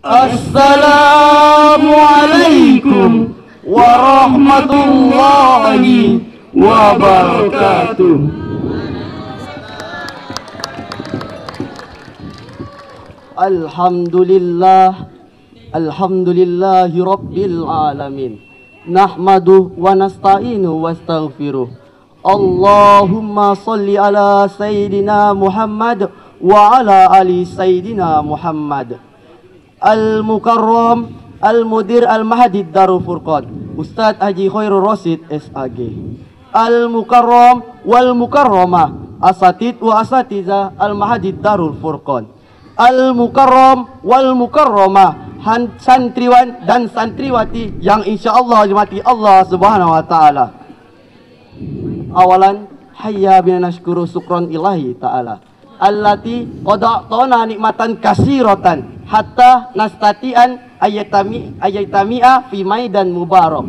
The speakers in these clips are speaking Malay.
Assalamualaikum warahmatullahi wabarakatuh. Alhamdulillahi rabbil alamin. Nahmaduhu wa nasta'inuhu wa astaghfiruh. Allahumma salli ala Sayyidina Muhammad wa ala ali Sayyidina Muhammad. Al-Mukarram Al-Mudir Al-Mahdi Darul Furqan Ustadz Haji Khairul Rasyid SAG. Al-Mukarram wal-Mukarramah Asatid wa Asatiza Al-Mahdi Darul Furqan. Al-Mukarram wal-Mukarramah santriwan dan santriwati yang insyaallah dimati Allah Subhanahu wa taala. Awalan hayya bina nashkuru syukran ilahi ta'ala allati qada'tana nikmatan kasiratan hatta nastati'an ayatami'a fi maidan mubarak.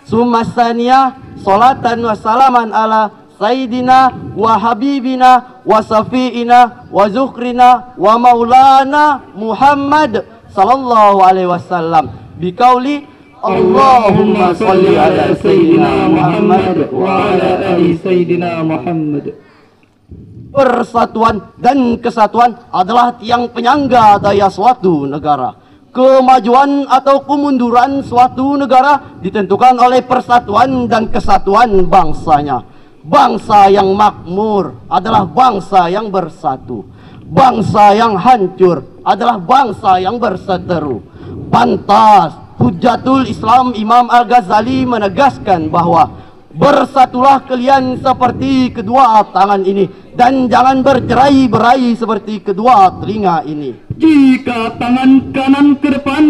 Summa saniyah salatan wa salaman ala sayyidina wa habibina wa safiina wa zukrina wa maulana Muhammad sallallahu alaihi wasallam biqauli Allahumma salli ala Sayyidina Muhammad wa ala ali Sayyidina Muhammad. Persatuan dan kesatuan adalah tiang penyangga daya suatu negara. Kemajuan atau kemunduran suatu negara ditentukan oleh persatuan dan kesatuan bangsanya. Bangsa yang makmur adalah bangsa yang bersatu. Bangsa yang hancur adalah bangsa yang berseteru. Pantas Hujjatul Islam Imam Al-Ghazali menegaskan bahwa bersatulah kalian seperti kedua tangan ini dan jangan bercerai-berai seperti kedua telinga ini. Jika tangan kanan ke depan,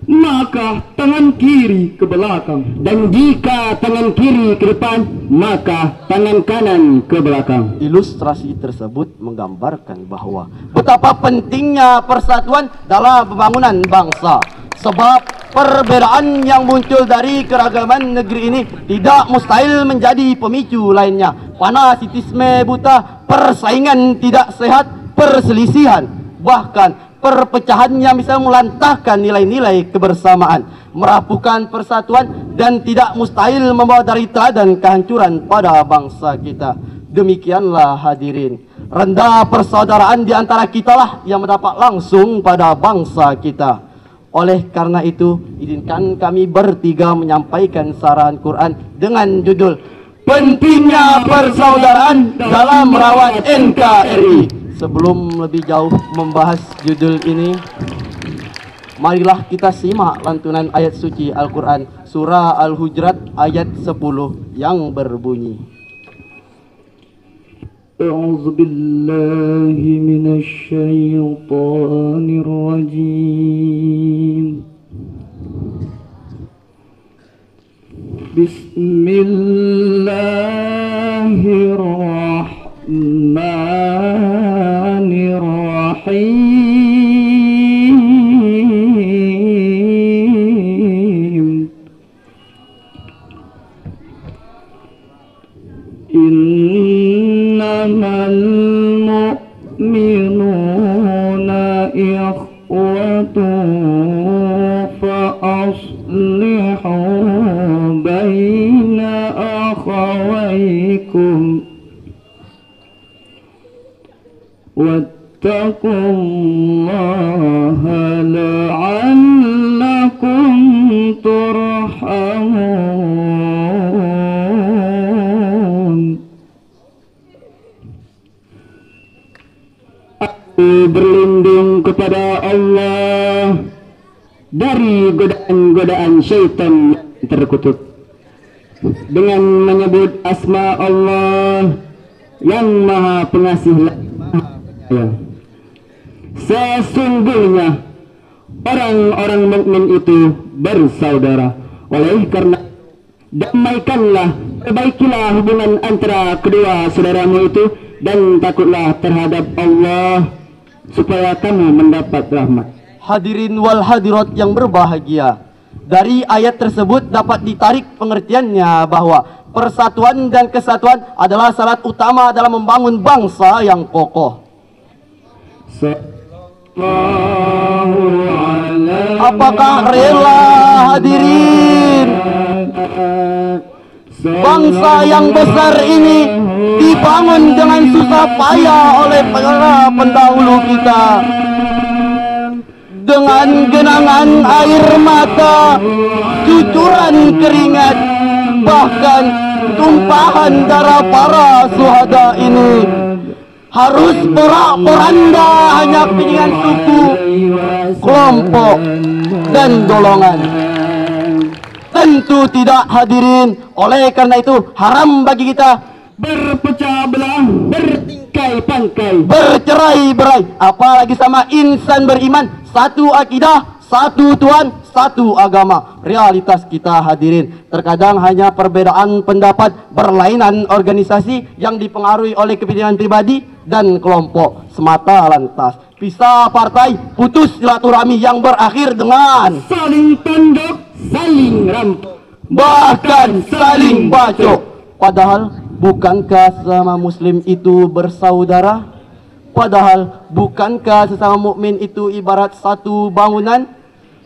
maka tangan kiri ke belakang. Dan jika tangan kiri ke depan, maka tangan kanan ke belakang. Ilustrasi tersebut menggambarkan bahwa betapa pentingnya persatuan dalam pembangunan bangsa. Sebab perbedaan yang muncul dari keragaman negeri ini tidak mustahil menjadi pemicu lainnya. Fanaticisme buta, persaingan tidak sehat, perselisihan, bahkan perpecahan yang bisa melantahkan nilai-nilai kebersamaan, merapuhkan persatuan dan tidak mustahil membawa dari teladan kehancuran pada bangsa kita. Demikianlah hadirin, rendah persaudaraan di antara kitalah yang mendapat langsung pada bangsa kita. Oleh karena itu, izinkan kami bertiga menyampaikan sarahan Quran dengan judul Pentingnya Persaudaraan dalam Merawat NKRI. Sebelum lebih jauh membahas judul ini, marilah kita simak lantunan ayat suci Al-Quran Surah Al-Hujurat ayat 10 yang berbunyi, A'udzu billahi minasy syaithanir rajim. Bismillahirrahmanirrahim. Innamal mu'minuna ikhwatun fa aslihu baina akhawaykum wattaqullaha la'allakum turhamun. Aku berlindung kepada Allah dari godaan-godaan syaitan yang terkutuk dengan menyebut asma Allah yang maha pengasih lagi maha penyayang. Sesungguhnya orang-orang mukmin itu bersaudara. Oleh karena damaikanlah, perbaikilah hubungan antara kedua saudaramu itu dan takutlah terhadap Allah supaya kamu mendapat rahmat. Hadirin wal hadirat yang berbahagia, dari ayat tersebut dapat ditarik pengertiannya bahwa persatuan dan kesatuan adalah syarat utama dalam membangun bangsa yang kokoh. Sallallahu Apakah rela hadirin bangsa yang besar ini dibangun dengan susah payah oleh para pendahulu kita, dengan genangan air mata, cucuran keringat, bahkan tumpahan darah para syuhada ini harus porak-poranda hanya dengan suku, kelompok, dan golongan. Tentu tidak hadirin. Oleh karena itu haram bagi kita berpecah belah, bertingkai-tangkai, bercerai-berai, apalagi sama insan beriman, satu akidah, satu Tuhan, satu agama. Realitas kita hadirin, terkadang hanya perbedaan pendapat, berlainan organisasi yang dipengaruhi oleh kepentingan pribadi dan kelompok semata lantas. Pisah partai, putus silaturahmi yang berakhir dengan saling tanduk, saling rampok, bahkan saling bacok. Padahal bukankah sesama muslim itu bersaudara? Padahal bukankah sesama mukmin itu ibarat satu bangunan?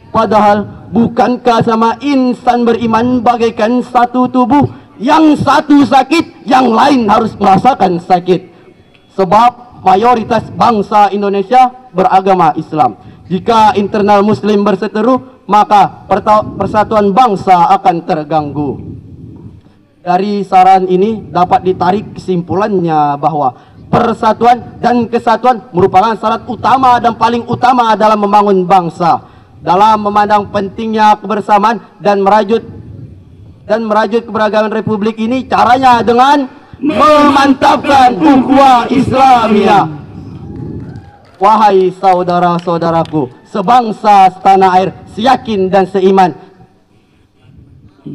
Padahal bukankah sama insan beriman bagaikan satu tubuh? Yang satu sakit, yang lain harus merasakan sakit. Sebab mayoritas bangsa Indonesia beragama Islam. Jika internal muslim berseteru, maka persatuan bangsa akan terganggu. Dari saran ini dapat ditarik kesimpulannya bahwa persatuan dan kesatuan merupakan syarat utama dan paling utama dalam membangun bangsa. Dalam memandang pentingnya kebersamaan dan merajut keberagaman republik ini, caranya dengan memantapkan ukhuwah Islamiyah. Wahai saudara-saudaraku, sebangsa setanah air, seyakin dan seiman,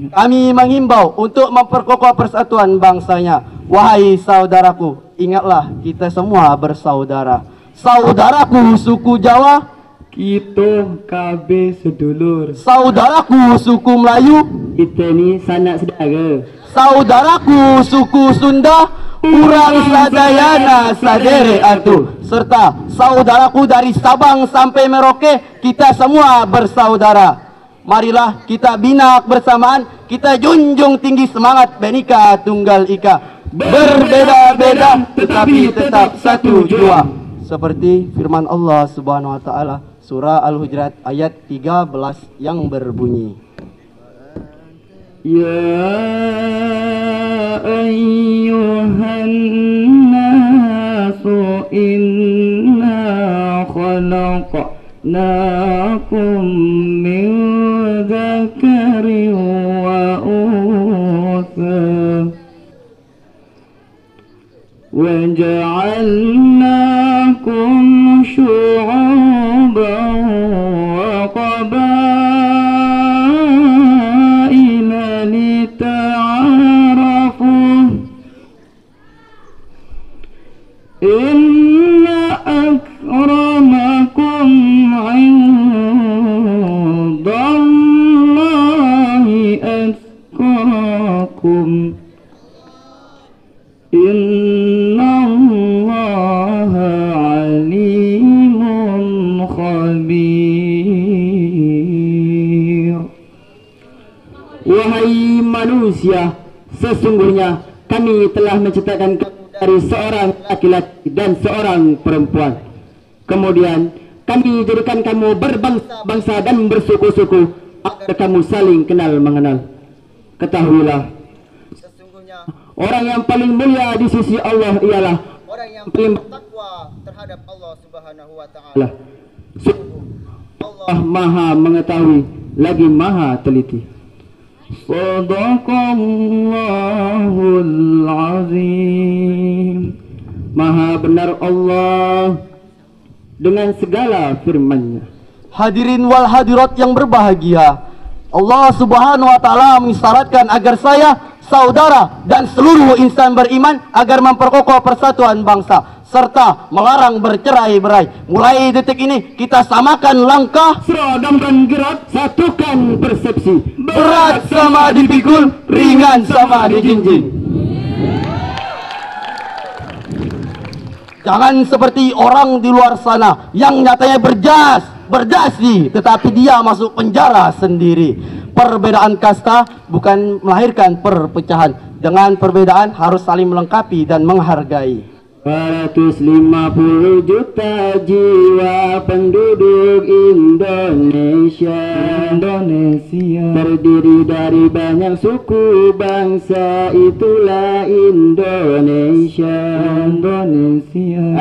kami menghimbau untuk memperkokoh persatuan bangsanya. Wahai saudaraku, ingatlah kita semua bersaudara. Saudaraku suku Jawa, kita KB sedulur. saudaraku suku Melayu, Kita ni sanak saudara. saudaraku suku Sunda, urang sadayana sadere atu, serta saudaraku dari Sabang sampai Merauke, kita semua bersaudara. Marilah kita bina kebersamaan, kita junjung tinggi semangat Bhinneka Tunggal Ika, berbeda-beda tetapi tetap satu jua. Seperti firman Allah Subhanahu wa taala surah Al-Hujurat ayat 13 yang berbunyi, Ya ayyuhan nasu inna khalaqnakum min dzakarin wa untha wa ja'alnakum syu'uban wa qabaila lita'arafu inna akramakum 'indallahi atqakum innallaha 'alimun khabir. Wahai manusia, sesungguhnya kami telah menciptakan kamu dari seorang laki-laki dan seorang perempuan. Kemudian kami jadikan kamu berbangsa-bangsa dan bersuku-suku agar kamu saling kenal mengenal. Ketahuilah, Sesungguhnya orang yang paling mulia di sisi Allah ialah orang yang paling bertakwa terhadap Allah Subhanahu wa taala. Allah. Allah Maha mengetahui lagi Maha teliti. Shadaqallahul azim. Maha benar Allah dengan segala firman-Nya. hadirin wal hadirat yang berbahagia, Allah Subhanahu wa taala mengisyaratkan agar saya, saudara dan seluruh insan beriman agar memperkokoh persatuan bangsa serta melarang bercerai-berai. Mulai detik ini kita samakan langkah, Seradamkan gerak, satukan persepsi. berat sama dipikul, ringan sama dijinjing. Jangan seperti orang di luar sana yang nyatanya berjas, berdasi, tetapi dia masuk penjara sendiri. Perbedaan kasta bukan melahirkan perpecahan. Dengan perbedaan harus saling melengkapi dan menghargai. 450 juta jiwa penduduk Indonesia terdiri dari banyak suku bangsa, itulah Indonesia.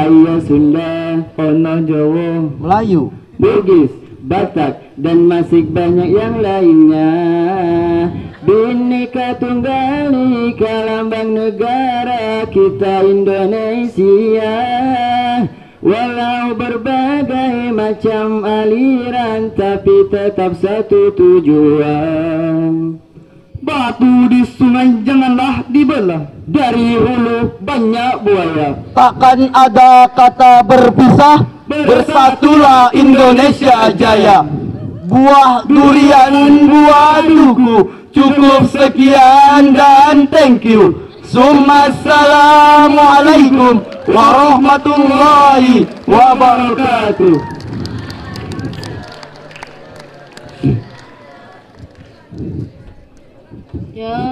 Ayah Sunda, Ono Jawa, Melayu, Bugis, Batak, dan masih banyak yang lainnya. Bhinneka Tunggal Ika, lambang negara kita Indonesia. Walau berbagai macam aliran, tapi tetap satu tujuan. Batu di sungai janganlah dibelah, dari hulu banyak buaya. takkan ada kata berpisah, bersatulah Indonesia jaya. Buah durian, buah duku, cukup sekian dan thank you. Assalamualaikum warahmatullahi wabarakatuh. Ya